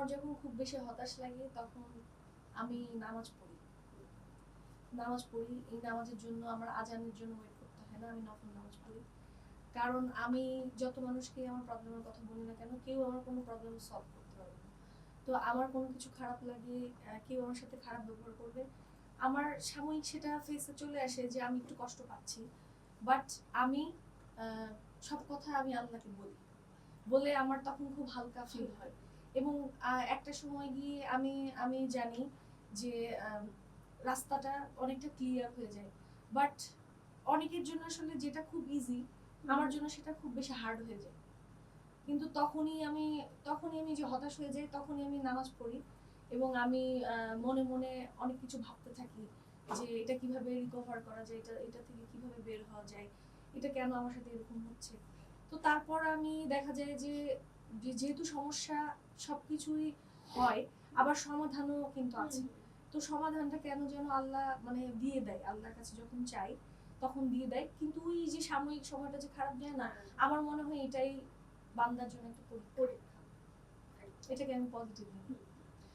আমার যখন খুব বেশি হতাশ লাগে তখন আমি নামাজ পড়ি। এই নামাজের জন্য আমার আজানের জন্য ওয়েট করতে হয় না, আমি নফল নামাজ পড়ি। কারণ আমি যত মানুষকে আমার প্রবলেমের কথা বলি না কেন, কেউ আমার কোনো প্রবলেম সলভ করতে পারবে না। তো আমার কোনো কিছু খারাপ লাগে, কেউ আমার সাথে খারাপ ব্যবহার করবে, আমার সাময়িক সেটা ফেসে চলে আসে যে আমি একটু কষ্ট পাচ্ছি, বাট আমি সব কথা আমি আল্লাহকে বলি, বলে আমার তখন খুব হালকা ফিল হয়। এবং একটা সময় গিয়ে আমি আমি জানি যে রাস্তাটা অনেকটা ক্লিয়ার হয়ে যায়। বাট অনেকের জন্য আসলে যেটা খুব ইজি, আমার জন্য সেটা খুব বেশি হার্ড হয়ে যায়। কিন্তু তখনই আমি যে হতাশ হয়ে যাই, তখনই আমি নামাজ পড়ি এবং আমি মনে মনে অনেক কিছু ভাবতে থাকি যে এটা কিভাবে রিকভার করা যায়, এটা থেকে কিভাবে বের হওয়া যায়, এটা কেন আমার সাথে এরকম হচ্ছে। তো তারপর আমি দেখা যায় যে যেহেতু সমস্যা সবকিছুই হয়, আবার সমাধানও কিন্তু আছে। তো সমাধানটা কেন যেন আল্লাহ মানে দিয়ে দেয়, আল্লাহর কাছে যখন চাই তখন দিয়ে দেয়। কিন্তু ওই যে সাময়িক সময়টা যে খারাপ যায় না, আমার মনে হয় এটাই বান্দার জন্য একটা পরীক্ষা। এটাকে আমি পজিটিভ নিই।